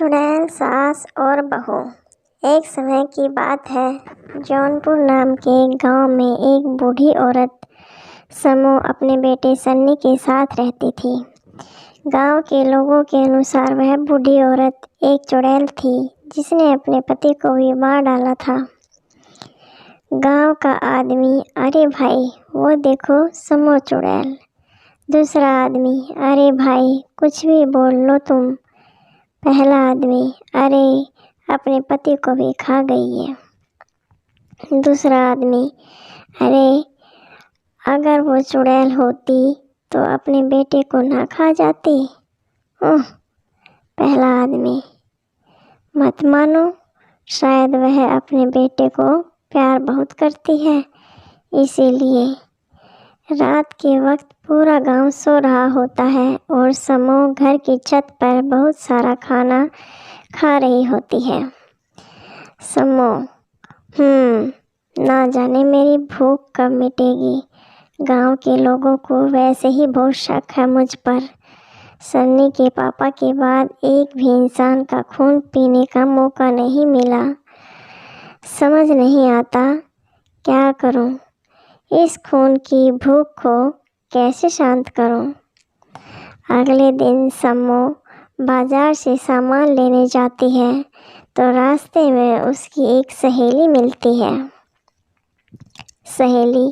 چڑیل ساس اور بہو۔ ایک سمے کی بات ہے، جونپور نام کے گاؤں میں ایک بوڑھی عورت سمو اپنے بیٹے سنی کے ساتھ رہتی تھی۔ گاؤں کے لوگوں کے انوسار وہ بوڑھی عورت ایک چڑیل تھی جس نے اپنے پتی کو بھی مار ڈالا تھا۔ گاؤں کا آدمی: ارے بھائی، وہ دیکھو سمو چڑیل۔ دوسرا آدمی: ارے بھائی، کچھ بھی بول لو تم۔ پہلا آدمی: ارے، اپنے پتی کو بھی کھا گئی ہے۔ دوسرا آدمی: ارے، اگر وہ چڑیل ہوتی تو اپنے بیٹے کو نہ کھا جاتی۔ پہلا آدمی: مت مانو، شاید وہ اپنے بیٹے کو پیار بہت کرتی ہے، اسی لیے۔ رات کے وقت پورا گاؤں سو رہا ہوتا ہے اور سمو گھر کی چھت پر بہت سارا کھانا کھا رہی ہوتی ہے۔ سمو: نہ جانے میری بھوک کب مٹے گی۔ گاؤں کے لوگوں کو ویسے ہی بہت شک ہے مجھ پر۔ سنی کے پاپا کے بعد ایک بھی انسان کا خون پینے کا موقع نہیں ملا۔ سمجھ نہیں آتا کیا کروں، اس خون کی بھوک کو کیسے شانت کروں۔ اگلے دن سمو بازار سے سامان لینے جاتی ہے تو راستے میں اس کی ایک سہیلی ملتی ہے۔ سہیلی: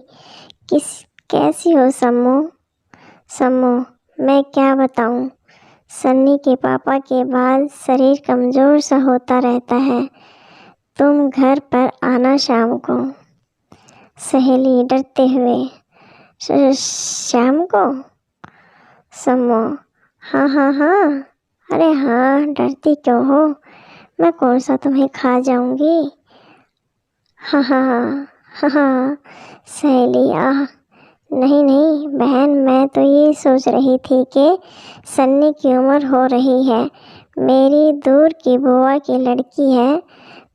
کیسی ہو سمو؟ سمو: میں کیا بتاؤں، سنی کے پاپا کے بعد شریر کمزور سا ہوتا رہتا ہے، تم گھر پر آنا شام کو۔ سہیلی ڈرتے ہوئے: شام کو؟ سمو: ہاں، ارے ہاں، ڈرتی کیوں ہو، میں کون سا تمہیں کھا جاؤں گی۔ ہاں۔ سہیلی: نہیں بہن، میں تو یہ سوچ رہی تھی کہ سنی کی عمر ہو رہی ہے، میری دور کی بوا کی لڑکی ہے،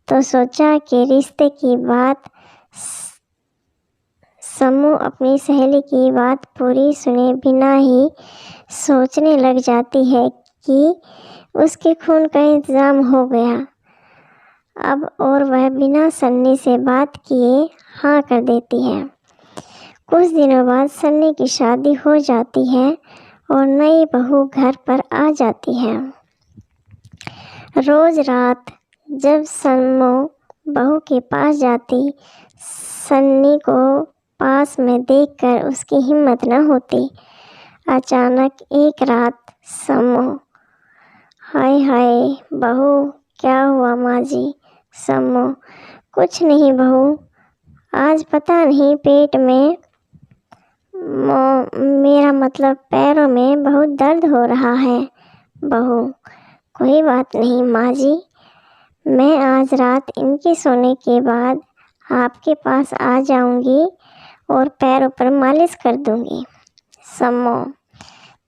تو سوچا کہ رشتے کی بات۔ سمو اپنی سہیلی کی بات پوری سنے بنا ہی سوچنے لگ جاتی ہے کہ اس کے خون کا انتظام ہو گیا اب، اور وہ بنا سنی سے بات کیے ہاں کر دیتی ہے۔ کچھ دنوں بعد سنی کی شادی ہو جاتی ہے اور نئی بہو گھر پر آ جاتی ہے۔ روز رات جب سمو بہو کے پاس جاتی، سنی کو پاس میں دیکھ کر اس کی ہمت نہ ہوتی۔ اچانک ایک رات سمو: ہائے بہو، کیا ہوا ماں جی؟ سمو: کچھ نہیں بہو، آج پتہ نہیں پیٹ میں، میرا مطلب پیروں میں بہت درد ہو رہا ہے۔ بہو: کوئی بات نہیں ماں جی، میں آج رات ان کے سونے کے بعد آپ کے پاس آ جاؤں گی اور پیروں پر مالش کر دوں گی۔ سمو: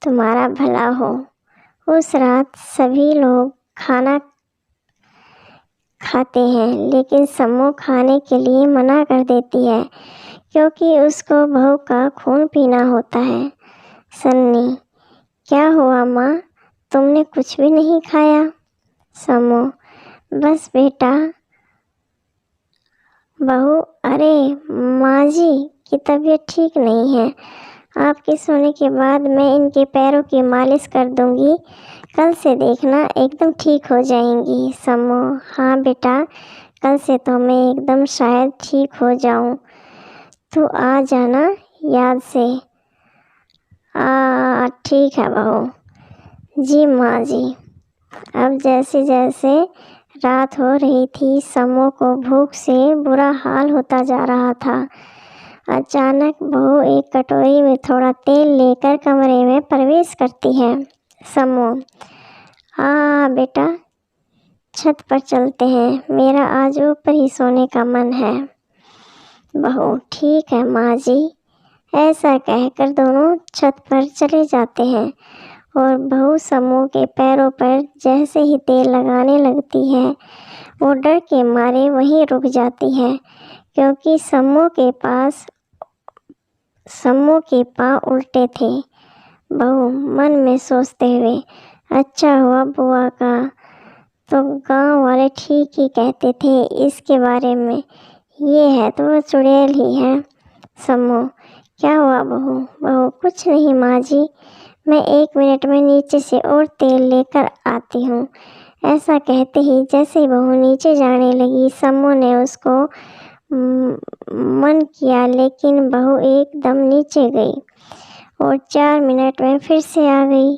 تمہارا بھلا ہو۔ اس رات سبھی لوگ کھانا کھاتے ہیں لیکن سمو کھانے کے لیے منع کر دیتی ہے کیونکہ اس کو بہو کا خون پینا ہوتا ہے۔ سنی: کیا ہوا ماں، تم نے کچھ بھی نہیں کھایا؟ سمو: بس بیٹا۔ بہو: ارے ماں جی کی طبیعت ٹھیک نہیں ہے، آپ کے سونے کے بعد میں ان کے پیروں کی مالش کر دوں گی، کل سے دیکھنا ایک دم ٹھیک ہو جائیں گی۔ سمو: ہاں بیٹا، کل سے تو میں ایک دم شاید ٹھیک ہو جاؤں، تو آ جانا یاد سے۔ ٹھیک ہے بہو۔ جی ماں جی۔ اب جیسے رات ہو رہی تھی، سمو کو بھوک سے برا حال ہوتا جا رہا تھا۔ اچانک بہو ایک کٹوری میں تھوڑا تیل لے کر کمرے میں پرویش کرتی ہے۔ سمو: بیٹا، چھت پر چلتے ہیں، میرا آج اوپر ہی سونے کا من ہے۔ بہو: ٹھیک ہے ماں جی۔ ایسا کہہ کر دونوں چھت پر چلے جاتے ہیں اور بہو سمو کے پیروں پر جیسے ہی تیل لگانے لگتی ہے، وہ ڈر کے مارے وہیں رک جاتی ہے کیونکہ سمو کے پاؤں الٹے تھے۔ بہو من میں سوچتے ہوئے: اچھا ہوا بوا کا تو گاؤں والے ٹھیک ہی کہتے تھے اس کے بارے میں، یہ ہے تو وہ چڑیل ہی ہے۔ سمو: کیا ہوا بہو؟ بہو: کچھ نہیں ماں جی، میں 1 منٹ میں نیچے سے اور تیل لے کر آتی ہوں۔ ایسا کہتے ہی جیسے ہی بہو نیچے جانے لگی، سمو نے اس کو من کیا، لیکن بہو ایک دم نیچے گئی اور 4 منٹ میں پھر سے آ گئی۔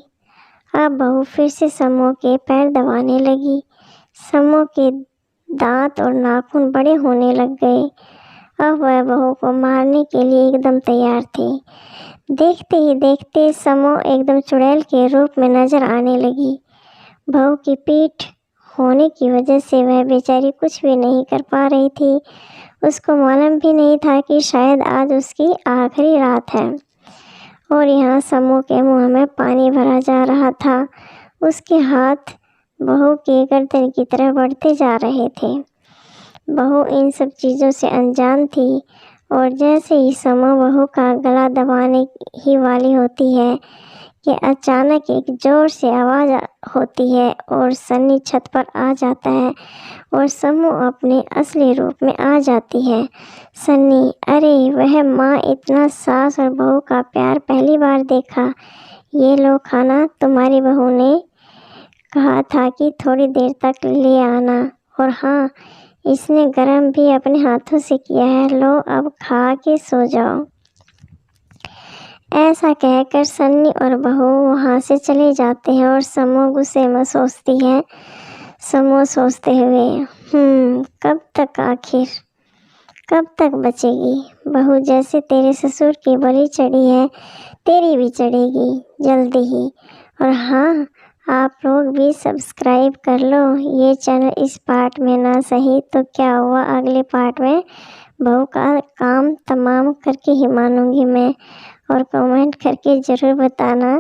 اب بہو پھر سے سمو کے پیر دبانے لگی۔ سمو کے دانت اور ناخن بڑے ہونے لگ گئے۔ اب وہ بہو کو مارنے کے لیے ایک دم تیار تھی۔ دیکھتے ہی دیکھتے سمو ایک دم چڑیل کے روپ میں نظر آنے لگی۔ بہو کی پیٹھ ہونے کی وجہ سے وہ بیچاری کچھ بھی نہیں کر پا رہی تھی۔ اس کو معلوم بھی نہیں تھا کہ شاید آج اس کی آخری رات ہے، اور یہاں سمو کے منہ میں پانی بھرا جا رہا تھا۔ اس کے ہاتھ بہو کے گردن کی طرف بڑھتے جا رہے تھے۔ بہو ان سب چیزوں سے انجان تھی، اور جیسے ہی سمو بہو کا گلا دبانے ہی والی ہوتی ہے کہ اچانک ایک زور سے آواز ہوتی ہے اور سنی چھت پر آ جاتا ہے اور سمو اپنے اصلی روپ میں آ جاتی ہے۔ سنی: ارے وہ ماں، اتنا ساس اور بہو کا پیار پہلی بار دیکھا۔ یہ لو کھانا، تمہاری بہو نے کہا تھا کہ تھوڑی دیر تک لے آنا، اور ہاں، اس نے گرم بھی اپنے ہاتھوں سے کیا ہے، لو اب کھا کے سو جاؤ۔ ایسا کہہ کر سنی اور بہو وہاں سے چلے جاتے ہیں اور سمو غصے میں سوچتی ہے۔ سمو سوچتے ہوئے، کب تک، آخر کب تک بچے گی بہو؟ جیسے تیرے سسر کی بلی چڑھی ہے، تیری بھی چڑھے گی جلدی ہی۔ اور ہاں، آپ لوگ بھی سبسکرائب کر لو یہ چینل۔ اس پارٹ میں نہ صحیح تو کیا ہوا، اگلے پارٹ میں بہو کا کام تمام کر کے ہی مانوں گی میں، اور کمنٹ کر کے ضرور بتانا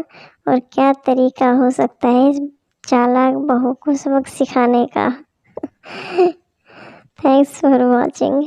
اور کیا طریقہ ہو سکتا ہے اس چالاک بہو کو سبق سکھانے کا۔ Thanks for watching.